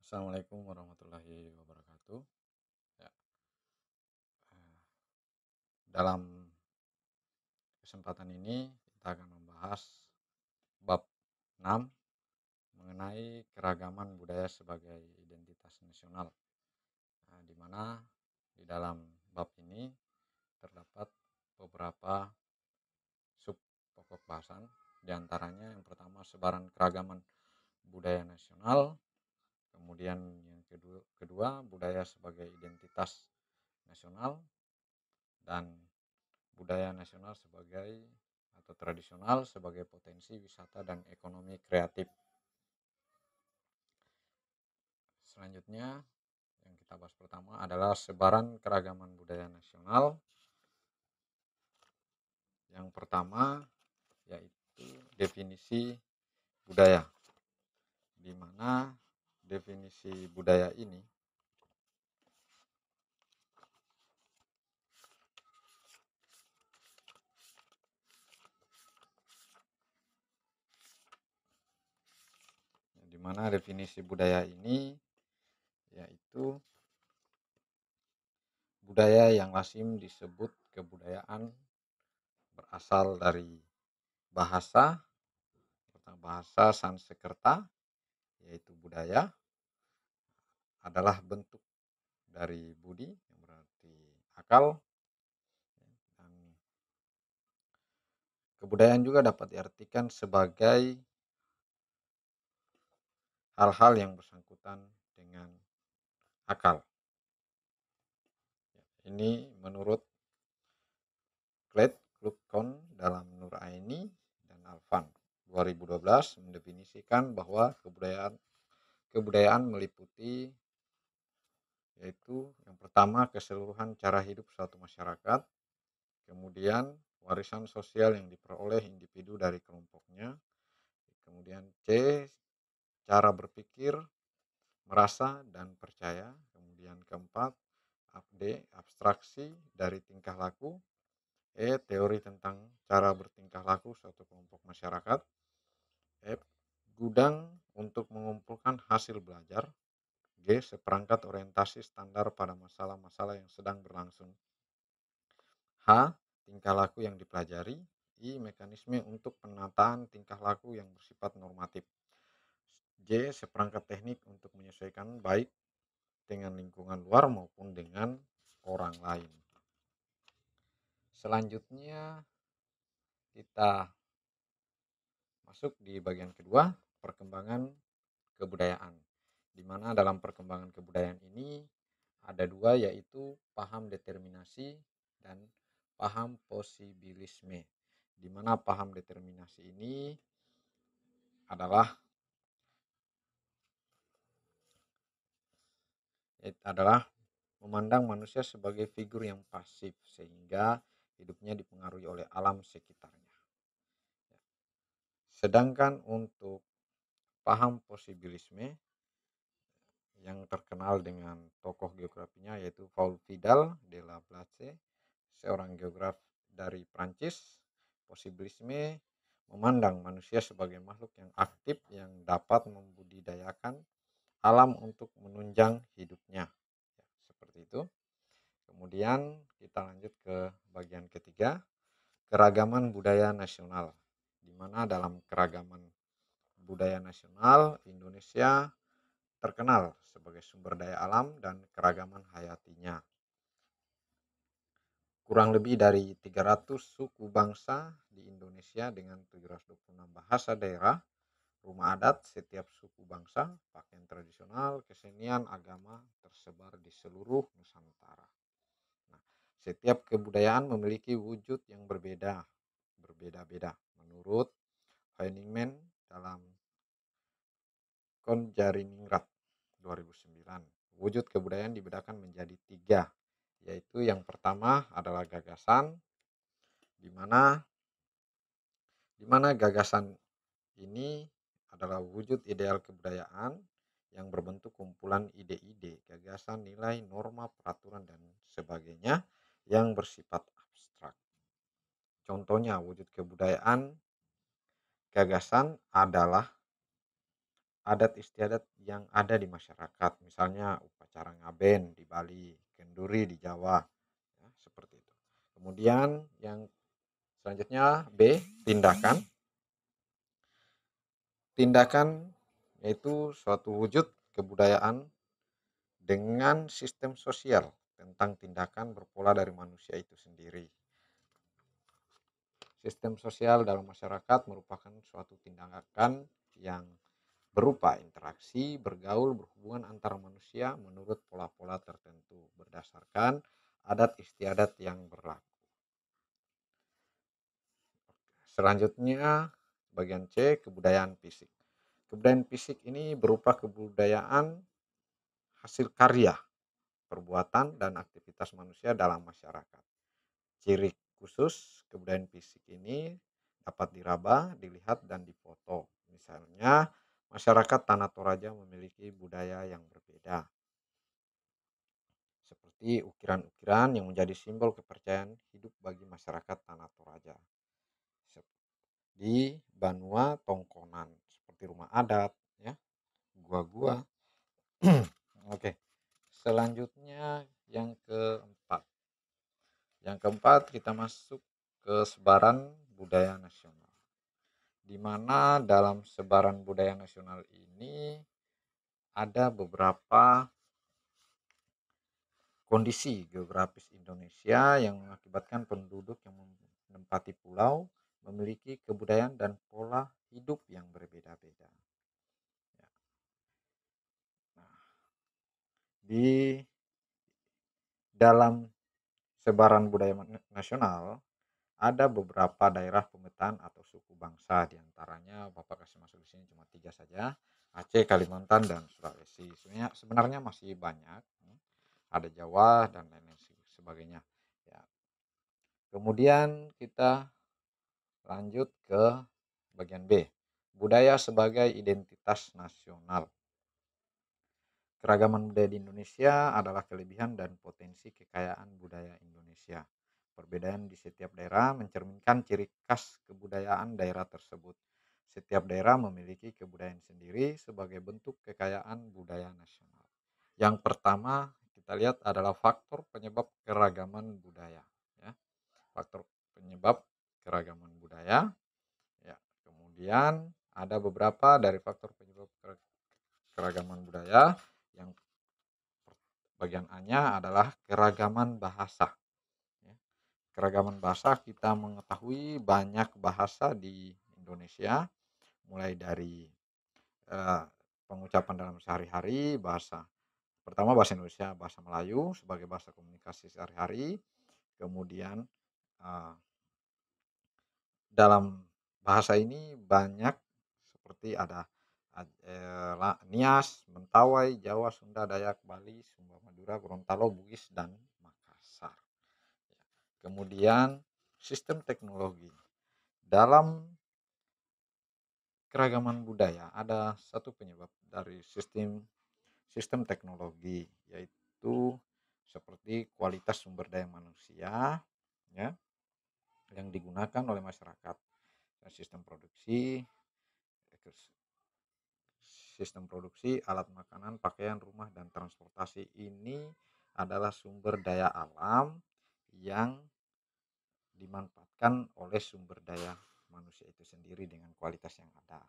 Assalamualaikum warahmatullahi wabarakatuh. Ya, eh, dalam kesempatan ini kita akan membahas bab 6 mengenai keragaman budaya sebagai identitas nasional. Di mana di dalam bab ini terdapat beberapa sub pokok bahasan. Di antaranya yang pertama sebaran keragaman budaya nasional, kemudian yang kedua budaya sebagai identitas nasional, dan budaya nasional sebagai atau tradisional sebagai potensi wisata dan ekonomi kreatif. Selanjutnya yang kita bahas pertama adalah sebaran keragaman budaya nasional. Yang pertama yaitu definisi budaya, di mana definisi budaya ini yaitu budaya yang lazim disebut kebudayaan berasal dari bahasa bahasa Sanskerta, yaitu budaya adalah bentuk dari budi yang berarti akal, dan kebudayaan juga dapat diartikan sebagai hal-hal yang bersangkutan dengan akal. Ini menurut Clyde Kluckhohn dalam Nur Aini dan Alvan 2012 mendefinisikan bahwa kebudayaan meliputi yaitu yang pertama keseluruhan cara hidup suatu masyarakat, kemudian warisan sosial yang diperoleh individu dari kelompoknya, kemudian C, cara berpikir, merasa, dan percaya, kemudian keempat D, abstraksi dari tingkah laku, E, teori tentang cara bertingkah laku suatu kelompok masyarakat, F, gudang untuk mengumpulkan hasil belajar, G, seperangkat orientasi standar pada masalah-masalah yang sedang berlangsung, H, tingkah laku yang dipelajari, I, mekanisme untuk penataan tingkah laku yang bersifat normatif, J, seperangkat teknik untuk menyesuaikan baik dengan lingkungan luar maupun dengan orang lain. Selanjutnya kita masuk di bagian kedua, perkembangan kebudayaan. Di mana dalam perkembangan kebudayaan ini ada dua, yaitu paham determinasi dan paham posibilisme. Di mana paham determinasi ini adalah memandang manusia sebagai figur yang pasif sehingga hidupnya dipengaruhi oleh alam sekitarnya. Sedangkan untuk paham posibilisme yang terkenal dengan tokoh geografinya yaitu Paul Vidal de la Place, seorang geograf dari Prancis, posibilisme memandang manusia sebagai makhluk yang aktif yang dapat membudidayakan alam untuk menunjang hidupnya. Ya, seperti itu. Kemudian kita lanjut ke bagian ketiga, keragaman budaya nasional. Di mana dalam keragaman budaya nasional Indonesia terkenal sebagai sumber daya alam dan keragaman hayatinya. Kurang lebih dari 300 suku bangsa di Indonesia dengan 726 bahasa daerah, rumah adat setiap suku bangsa, pakaian tradisional, kesenian, agama tersebar di seluruh Nusantara. Nah, setiap kebudayaan memiliki wujud yang berbeda-beda menurut Heinemann dalam Konjariningrat 2009. Wujud kebudayaan dibedakan menjadi 3, yaitu yang pertama adalah gagasan, di mana gagasan ini adalah wujud ideal kebudayaan yang berbentuk kumpulan ide-ide, gagasan, nilai, norma, peraturan, dan sebagainya yang bersifat abstrak. Contohnya wujud kebudayaan gagasan adalah adat istiadat yang ada di masyarakat, misalnya upacara ngaben di Bali, kenduri di Jawa, ya, seperti itu. Kemudian yang selanjutnya B, tindakan. Tindakan yaitu suatu wujud kebudayaan dengan sistem sosial tentang tindakan berpola dari manusia itu sendiri. Sistem sosial dalam masyarakat merupakan suatu tindakan yang berupa interaksi, bergaul, berhubungan antara manusia menurut pola-pola tertentu berdasarkan adat istiadat yang berlaku. Selanjutnya bagian C, kebudayaan fisik. Kebudayaan fisik ini berupa kebudayaan hasil karya, perbuatan, dan aktivitas manusia dalam masyarakat. Ciri khusus kebudayaan fisik ini dapat diraba, dilihat, dan difoto. Misalnya, masyarakat Tanah Toraja memiliki budaya yang berbeda, seperti ukiran-ukiran yang menjadi simbol kepercayaan hidup bagi masyarakat Tanah Toraja. Di Banua Tongkonan, seperti rumah adat, ya, gua-gua. Oke, selanjutnya yang keempat. Yang keempat, kita masuk ke sebaran budaya nasional. Di mana dalam sebaran budaya nasional ini ada beberapa kondisi geografis Indonesia yang mengakibatkan penduduk yang menempati pulau memiliki kebudayaan dan pola hidup yang berbeda-beda. Ya. Nah, di dalam sebaran budaya nasional ada beberapa daerah pemetaan atau suku bangsa, diantaranya Bapak kasih masuk di sini cuma 3 saja, Aceh, Kalimantan, dan Sulawesi. Sebenarnya masih banyak, ada Jawa dan lain-lain sebagainya. Ya. Kemudian kita lanjut ke bagian B, budaya sebagai identitas nasional. Keragaman budaya di Indonesia adalah kelebihan dan potensi kekayaan budaya Indonesia. Perbedaan di setiap daerah mencerminkan ciri khas kebudayaan daerah tersebut. Setiap daerah memiliki kebudayaan sendiri sebagai bentuk kekayaan budaya nasional. Yang pertama kita lihat adalah faktor penyebab keragaman budaya. Ya. Faktor penyebab keragaman budaya. Ya. Kemudian ada beberapa dari faktor penyebab keragaman budaya. Yang bagian A-nya adalah keragaman bahasa. Keragaman bahasa, kita mengetahui banyak bahasa di Indonesia, mulai dari pengucapan dalam sehari-hari, bahasa pertama bahasa Indonesia, bahasa Melayu sebagai bahasa komunikasi sehari-hari, kemudian dalam bahasa ini banyak seperti ada Nias, Mentawai, Jawa, Sunda, Dayak, Bali, Sumba, Madura, Gorontalo, Bugis, dan Makassar. Kemudian sistem teknologi. Dalam keragaman budaya ada satu penyebab dari sistem teknologi, yaitu seperti kualitas sumber daya manusia, ya, yang digunakan oleh masyarakat, dan sistem produksi, alat makanan, pakaian, rumah, dan transportasi ini adalah sumber daya alam yang dimanfaatkan oleh sumber daya manusia itu sendiri dengan kualitas yang ada.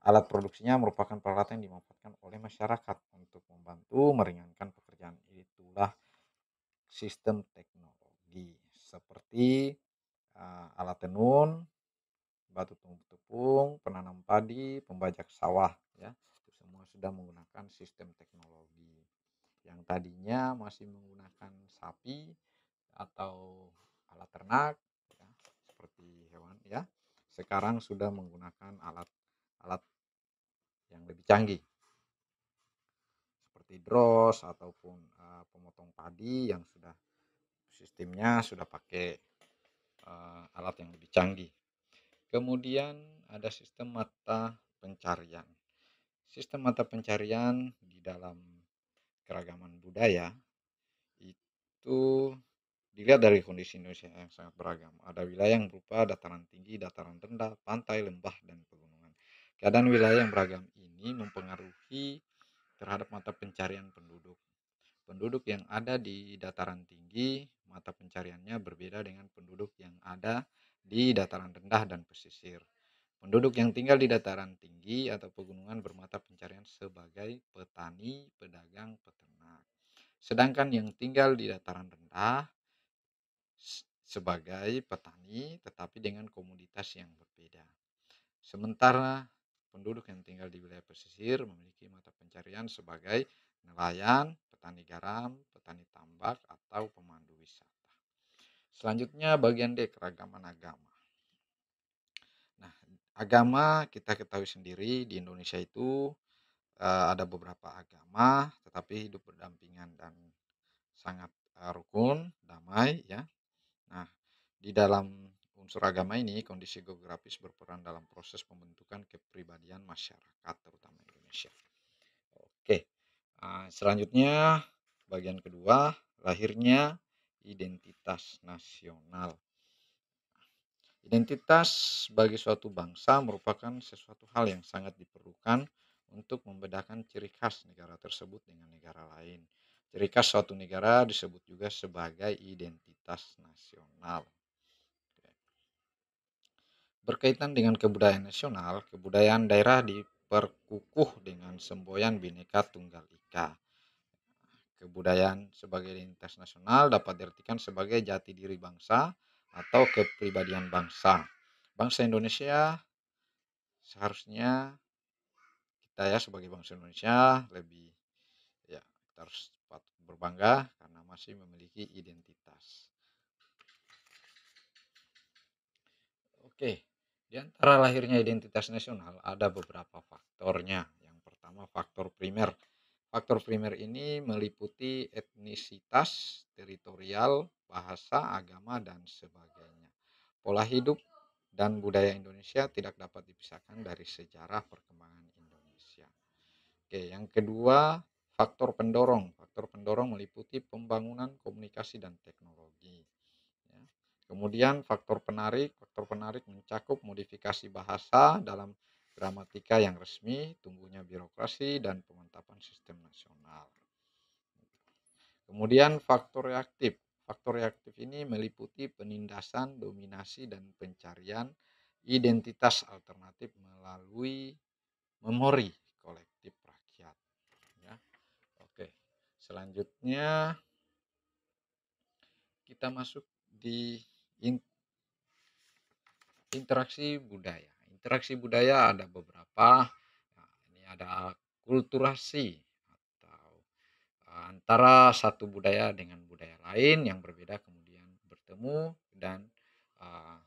Alat produksinya merupakan peralatan yang dimanfaatkan oleh masyarakat untuk membantu meringankan pekerjaan. Itulah sistem teknologi seperti alat tenun, batu tepung, penanam padi, pembajak sawah, ya. Itu semua sudah menggunakan sistem teknologi. Yang tadinya masih menggunakan sapi atau alat ternak, ya, seperti hewan, ya. Sekarang sudah menggunakan alat-alat yang lebih canggih seperti dros ataupun pemotong padi yang sudah sistemnya sudah pakai alat yang lebih canggih. Kemudian ada sistem mata pencarian. Sistem mata pencarian di dalam keragaman budaya itu dilihat dari kondisi Indonesia yang sangat beragam. Ada wilayah yang berupa dataran tinggi, dataran rendah, pantai, lembah, dan pegunungan. Keadaan wilayah yang beragam ini mempengaruhi terhadap mata pencarian penduduk. Penduduk yang ada di dataran tinggi, mata pencariannya berbeda dengan penduduk yang ada di dataran rendah dan pesisir. Penduduk yang tinggal di dataran tinggi atau pegunungan bermata pencarian sebagai petani, pedagang, peternak. Sedangkan yang tinggal di dataran rendah sebagai petani tetapi dengan komoditas yang berbeda. Sementara penduduk yang tinggal di wilayah pesisir memiliki mata pencarian sebagai nelayan, petani garam, petani tambak, atau pemandu wisata. Selanjutnya bagian D, keragaman agama. Nah, agama kita ketahui sendiri di Indonesia itu ada beberapa agama tetapi hidup berdampingan dan sangat rukun, damai ya. Nah, di dalam unsur agama ini kondisi geografis berperan dalam proses pembentukan kepribadian masyarakat terutama Indonesia. Oke, selanjutnya bagian kedua, lahirnya identitas nasional. Identitas bagi suatu bangsa merupakan sesuatu hal yang sangat diperlukan untuk membedakan ciri khas negara tersebut dengan negara lain. Ciri khas suatu negara disebut juga sebagai identitas nasional. Berkaitan dengan kebudayaan nasional, kebudayaan daerah diperkukuh dengan semboyan Bhinneka Tunggal Ika. Kebudayaan sebagai identitas nasional dapat diartikan sebagai jati diri bangsa atau kepribadian bangsa. Bangsa Indonesia seharusnya kita ya sebagai bangsa Indonesia lebih ya kita harus patut berbangga karena masih memiliki identitas. Oke, di antara lahirnya identitas nasional ada beberapa faktornya. Yang pertama faktor primer. Faktor primer ini meliputi etnisitas, teritorial, bahasa, agama, dan sebagainya. Pola hidup dan budaya Indonesia tidak dapat dipisahkan dari sejarah perkembangan Indonesia. Oke, yang kedua faktor pendorong. Faktor pendorong meliputi pembangunan komunikasi dan teknologi. Ya. Kemudian faktor penarik mencakup modifikasi bahasa dalam gramatika yang resmi, tumbuhnya birokrasi, dan pemantapan sistem nasional. Kemudian faktor reaktif. Faktor reaktif ini meliputi penindasan, dominasi, dan pencarian identitas alternatif melalui memori kolektif rakyat. Ya. Oke, selanjutnya kita masuk di interaksi budaya. Interaksi budaya ada beberapa. Nah, ini ada kulturasi atau antara satu budaya dengan budaya lain yang berbeda kemudian bertemu dan uh,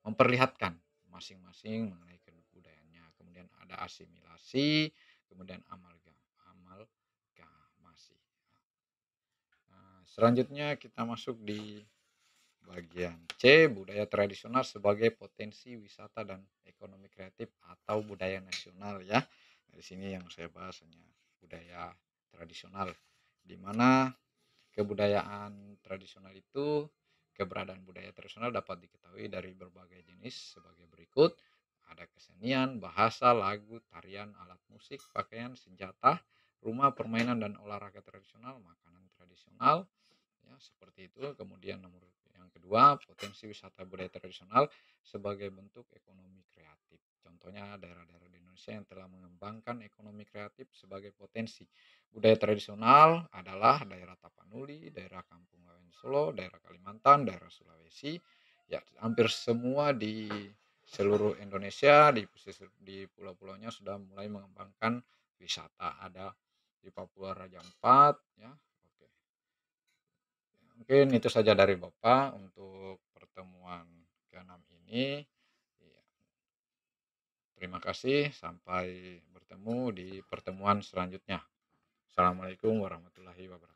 memperlihatkan masing-masing mengenai kebudayaannya. Kemudian ada asimilasi, kemudian amalgamasi. Selanjutnya kita masuk di bagian C, budaya tradisional sebagai potensi wisata dan ekonomi kreatif atau budaya nasional ya. Di sini yang saya bahas hanya budaya tradisional, di mana kebudayaan tradisional itu keberadaan budaya tradisional dapat diketahui dari berbagai jenis sebagai berikut. Ada kesenian, bahasa, lagu, tarian, alat musik, pakaian, senjata, rumah, permainan dan olahraga tradisional, makanan tradisional, ya seperti itu. Kemudian nomor yang kedua, potensi wisata budaya tradisional sebagai bentuk ekonomi kreatif. Contohnya daerah-daerah di Indonesia yang telah mengembangkan ekonomi kreatif sebagai potensi budaya tradisional adalah daerah Tapanuli, daerah Kampung Lawen Solo, daerah Kalimantan, daerah Sulawesi. Ya, hampir semua di seluruh Indonesia di pulau-pulaunya sudah mulai mengembangkan wisata. Ada di Papua Raja Ampat ya. Oke. Mungkin itu saja dari Bapak untuk pertemuan ke-6 ini. Iya. Terima kasih, sampai bertemu di pertemuan selanjutnya. Assalamualaikum warahmatullahi wabarakatuh.